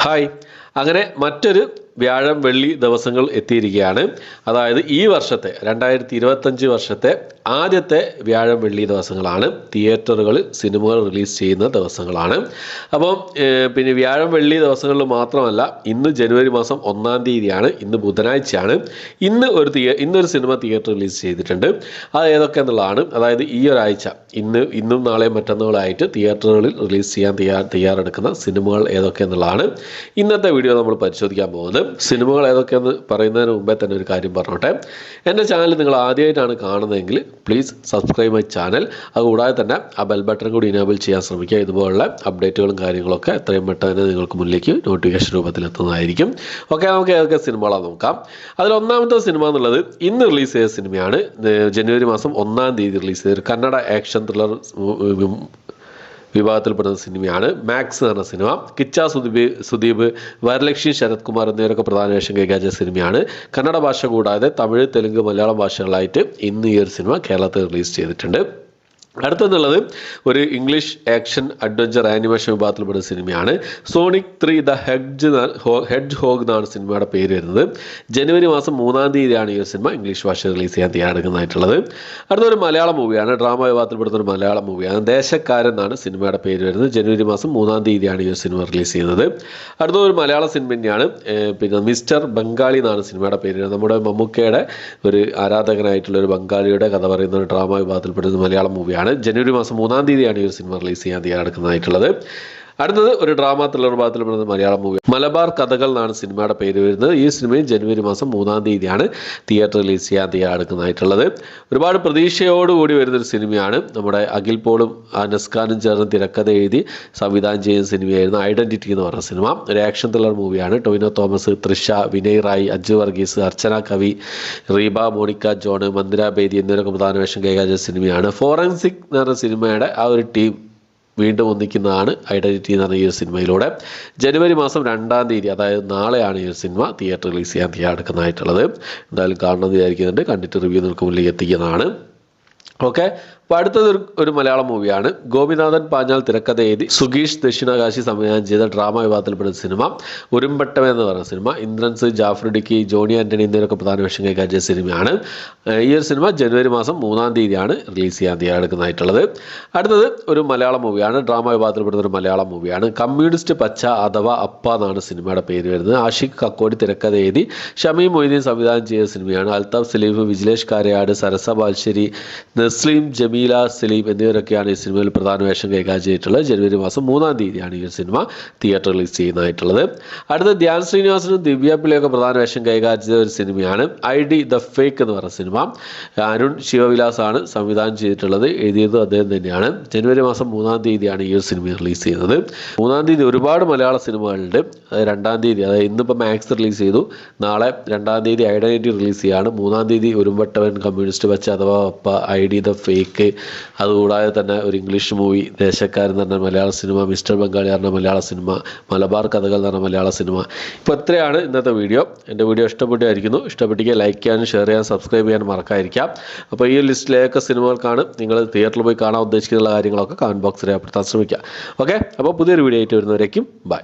Hi അങ്ങനെ മറ്റൊരു വ്യാഴം വെള്ളി ദിവസങ്ങൾ എത്തിയിരിക്കുകയാണ്. അതായത് ഈ വർഷത്തെ 2025 വർഷത്തെ ആദ്യത്തെ വ്യാഴം വെള്ളി ദിവസങ്ങളാണ്. തിയേറ്ററുകളിൽ സിനിമകൾ റിലീസ് ചെയ്യുന്ന ദിവസങ്ങളാണ്. അപ്പം പിന്നെ വ്യാഴം വെള്ളി ദിവസങ്ങളിൽ മാത്രമല്ല, ഇന്ന് ജനുവരി മാസം 1-ാം തീയതിയാണ്. ഇന്ന് ബുധനാഴ്ചയാണ്. ഇന്നൊരു സിനിമ തിയേറ്റർ റിലീസ് ചെയ്തിട്ടുണ്ട്. അത് ഏതൊക്കെ എന്നുള്ളതാണ്. അതായത് ഈ ഒരാഴ്ച ഇന്നും നാളെയും മറ്റന്നാളായിട്ട് തിയേറ്ററുകളിൽ റിലീസ് ചെയ്യാൻ തയ്യാറെടുക്കുന്ന സിനിമകൾ ഏതൊക്കെ എന്നുള്ളതാണ് ഇന്നത്തെ വീഡിയോ നമ്മൾ പരിശോധിക്കാൻ പോകുന്നത്. സിനിമകൾ ഏതൊക്കെയെന്ന് പറയുന്നതിന് മുമ്പേ തന്നെ ഒരു കാര്യം പറഞ്ഞോട്ടെ. എൻ്റെ ചാനൽ നിങ്ങൾ ആദ്യമായിട്ടാണ് കാണുന്നതെങ്കിൽ പ്ലീസ് സബ്സ്ക്രൈബ് മൈ ചാനൽ. അതുകൂടാതെ തന്നെ ആ ബെൽ ബട്ടൺ കൂടി ഇനേബിൾ ചെയ്യാൻ ശ്രമിക്കുക. ഇതുപോലുള്ള അപ്ഡേറ്റുകളും കാര്യങ്ങളൊക്കെ എത്രയും പെട്ടെന്ന് നിങ്ങൾക്ക് മുന്നിലേക്ക് നോട്ടിഫിക്കേഷൻ രൂപത്തിൽ എത്തുന്നതായിരിക്കും. ഓക്കെ, നമുക്ക് ഏതൊക്കെ സിനിമകളാണ് നോക്കാം. അതിൽ ഒന്നാമത്തെ സിനിമ എന്നുള്ളത് ഇന്ന് റിലീസ് ചെയ്ത സിനിമയാണ്. ജനുവരി മാസം 1-ാം തീയതി റിലീസ് ചെയ്ത ഒരു കന്നഡ ആക്ഷൻ ത്രില്ലർ വിഭാഗത്തിൽപ്പെടുന്ന സിനിമയാണ് മാക്സ് എന്ന സിനിമ. കിച്ച സുദീപ്, വരലക്ഷ്മി, ശരത് കുമാർ എന്നിവരൊക്കെ പ്രധാന വേഷം കൈകാര്യം സിനിമയാണ്. കന്നഡ ഭാഷ കൂടാതെ തമിഴ്, തെലുങ്ക്, മലയാളം ഭാഷകളായിട്ട് ഇന്ന് ഈ ഒരു സിനിമ കേരളത്തിൽ റിലീസ് ചെയ്തിട്ടുണ്ട്. അടുത്തെന്നുള്ളത് ഒരു ഇംഗ്ലീഷ് ആക്ഷൻ അഡ്വഞ്ചർ ആനിമേഷൻ വിഭാഗത്തിൽപ്പെടുന്ന സിനിമയാണ് സോണിക് 3 ദ ഹെഡ്ജ് ഹോഗ് എന്നാണ് സിനിമയുടെ പേര് വരുന്നത്. ജനുവരി മാസം 3-ാം തീയതിയാണ് ഈ ഒരു സിനിമ ഇംഗ്ലീഷ് ഭാഷ റിലീസ് ചെയ്യാൻ തയ്യാറെടുക്കുന്നതായിട്ടുള്ളത്. അടുത്തൊരു മലയാളം മൂവിയാണ്. ഡ്രാമ വിഭാഗത്തിൽപ്പെടുന്ന ഒരു മലയാളം മൂവിയാണ്. ദേശക്കാരൻ എന്നാണ് സിനിമയുടെ പേര് വരുന്നത്. ജനുവരി മാസം 3-ാം തീയതിയാണ് ഈ ഒരു സിനിമ റിലീസ് ചെയ്യുന്നത്. അടുത്തൊരു മലയാള സിനിമ തന്നെയാണ്. പിന്നെ മിസ്റ്റർ ബംഗാളി എന്നാണ് സിനിമയുടെ പേര്. നമ്മുടെ മമ്മൂക്കയുടെ ഒരു ആരാധകനായിട്ടുള്ള ഒരു ബംഗാളിയുടെ കഥ പറയുന്ന ഒരു ഡ്രാമ വിഭാഗത്തിൽപ്പെടുന്ന മലയാളം മൂവിയാണ്. ജനുവരി മാസം 3-ാം തീയതിയാണ് ഈ ഒരു സിനിമ റിലീസ് ചെയ്യാൻ തയ്യാറെടുക്കുന്നതായിട്ടുള്ളത്. അടുത്തത് ഒരു ഡ്രാമ ത്രില്ലർ വിഭാഗത്തിൽപ്പെടുന്ന മലയാളം മൂവി മലബാർ കഥകൾ എന്നാണ് സിനിമയുടെ പേര് വരുന്നത്. ഈ സിനിമയും ജനുവരി മാസം 3-ാം തീയതിയാണ് തിയേറ്റർ റിലീസ് ചെയ്യാൻ തയ്യാറെടുക്കുന്നതായിട്ടുള്ളത്. ഒരുപാട് പ്രതീക്ഷയോടുകൂടി വരുന്നൊരു സിനിമയാണ്. നമ്മുടെ അഖിൽ പോളും നസ്കാനും ചേർന്ന് തിരക്കഥ എഴുതി സംവിധാനം ചെയ്യുന്ന സിനിമയായിരുന്നു ഐഡന്റിറ്റി എന്ന് പറഞ്ഞ സിനിമ. ഒരു ആക്ഷൻ ത്രില്ലർ മൂവിയാണ്. ടൊവിനോ തോമസ്, തൃഷ, വിനയ് റായ്, അജു വർഗീസ്, അർച്ചന കവി, റീബ, മോണിക്ക ജോൺ, മന്ദിര ബേദി എന്നിവരൊക്കെ പ്രധാന വേഷം കൈകാര്യം സിനിമയാണ്. ഫോറൻസിക് എന്ന് പറഞ്ഞ സിനിമയുടെ ആ ഒരു ടീം വീണ്ടും ഒന്നിക്കുന്നതാണ് ഐഡന്റിറ്റി എന്ന് പറഞ്ഞ ഈ ഒരു സിനിമയിലൂടെ. ജനുവരി മാസം 2-ാം തീയതി, അതായത് നാളെയാണ് ഈ ഒരു സിനിമ തിയേറ്റർ റിലീസ് ചെയ്യാൻ തയ്യാറെടുക്കുന്നതായിട്ടുള്ളത്. എന്തായാലും കാണണമെന്ന് വിചാരിക്കുന്നുണ്ട്. കണ്ടിട്ട് റിവ്യൂ നിങ്ങൾക്ക് മുന്നിലേക്ക് എത്തിക്കുന്നതാണ്. ഓക്കെ, അപ്പോൾ അടുത്തത് ഒരു മലയാളം മൂവിയാണ്. ഗോപിനാഥൻ പാഞ്ഞാൽ തിരക്കഥ എഴുതി സുഗീഷ് ദക്ഷിണകാശി സംവിധാനം ചെയ്ത ഡ്രാമ വിഭാഗത്തിൽപ്പെടുന്ന സിനിമ ഉരുമ്പട്ടം എന്ന് പറയുന്ന സിനിമ. ഇന്ദ്രൻസ്, ജാഫർ ഇടുക്കി, ജോണി ആന്റണി എന്നിവരൊക്കെ പ്രധാന വേഷം കൈകാര്യം സിനിമയാണ്. ഈ ഒരു സിനിമ ജനുവരി മാസം 3-ാം തീയതിയാണ് റിലീസ് ചെയ്യാൻ തയ്യാറെടുക്കുന്നതായിട്ടുള്ളത്. അടുത്തത് ഒരു മലയാളം മൂവിയാണ്. ഡ്രാമ വിഭാഗത്തിൽപ്പെടുന്ന ഒരു മലയാളം മൂവിയാണ്. കമ്മ്യൂണിസ്റ്റ് പച്ച അഥവാ അപ്പ എന്നാണ് സിനിമയുടെ പേര് വരുന്നത്. ആഷിഖ് കക്കോടി തിരക്കഥ എഴുതി ഷമീം മൊയ്തീൻ സംവിധാനം ചെയ്ത സിനിമയാണ്. അൽതാഫ് സലീഫ്, വിജിലേഷ് കാരയാട്, സരസ ബാൽശ്ശേരി, നസ്ലീം, ജമീല സലീം എന്നിവരൊക്കെയാണ് ഈ സിനിമയിൽ പ്രധാന വേഷം കൈകാര്യം ചെയ്തിട്ടുള്ളത്. ജനുവരി മാസം 3-ാം തീയതിയാണ് ഈ ഒരു സിനിമ തിയേറ്റർ റിലീസ് ചെയ്യുന്നതായിട്ടുള്ളത്. അടുത്ത ധ്യാൻ ശ്രീനിവാസനും ദിവ്യ പിള്ളയൊക്കെ പ്രധാന വേഷം കൈകാര്യം ചെയ്ത ഒരു സിനിമയാണ് ID ദ ഫേക്ക് എന്ന് പറയുന്ന സിനിമ. അരുൺ ശിവവിലാസ് ആണ് സംവിധാനം ചെയ്തിട്ടുള്ളത്. എഴുതിയത് അദ്ദേഹം തന്നെയാണ്. ജനുവരി മാസം 3-ാം തീയതിയാണ് ഈ ഒരു സിനിമ റിലീസ് ചെയ്യുന്നത്. 3-ാം തീയതി ഒരുപാട് മലയാള സിനിമകളുണ്ട്. 2-ാം തീയതി, അതായത് ഇന്നിപ്പോൾ മാക്സ് റിലീസ് ചെയ്തു. നാളെ 2-ാം തീയതി ഐഡന്റിറ്റി റിലീസ് ചെയ്യാണ്. 3-ാം തീയതി ഉരുമ്പട്ടവൻ, കമ്മ്യൂണിസ്റ്റ് പച്ച അഥവാ അപ്പ, ID ദ ഫേക്ക്. അതുകൂടാതെ തന്നെ ഒരു ഇംഗ്ലീഷ് മൂവി ദേശക്കാരൻ എന്ന് പറഞ്ഞ മലയാള സിനിമ, മിസ്റ്റർ ബംഗാളി പറഞ്ഞ മലയാള സിനിമ, മലബാർ കഥകൾ എന്ന് പറഞ്ഞ മലയാള സിനിമ. ഇപ്പോൾ ഇത്രയാണ് ഇന്നത്തെ വീഡിയോ. എൻ്റെ വീഡിയോ ഇഷ്ടപ്പെട്ടായിരിക്കുന്നു. ഇഷ്ടപ്പെട്ടെങ്കിൽ ലൈക്ക് ചെയ്യാനും ഷെയർ ചെയ്യാനും സബ്സ്ക്രൈബ് ചെയ്യാനും മറക്കാതിരിക്കാം. അപ്പോൾ ഈ ലിസ്റ്റിലേതൊക്കെ സിനിമകൾക്കാണ് നിങ്ങൾ തിയേറ്ററിൽ പോയി കാണാൻ ഉദ്ദേശിക്കുന്ന കാര്യങ്ങളൊക്കെ കമൻറ്റ് ബോക്സിൽ രേഖപ്പെടുത്താൻ ശ്രമിക്കുക. ഓക്കെ, അപ്പോൾ പുതിയൊരു വീഡിയോ ആയിട്ട് വരുന്നവരേക്കും ബൈ.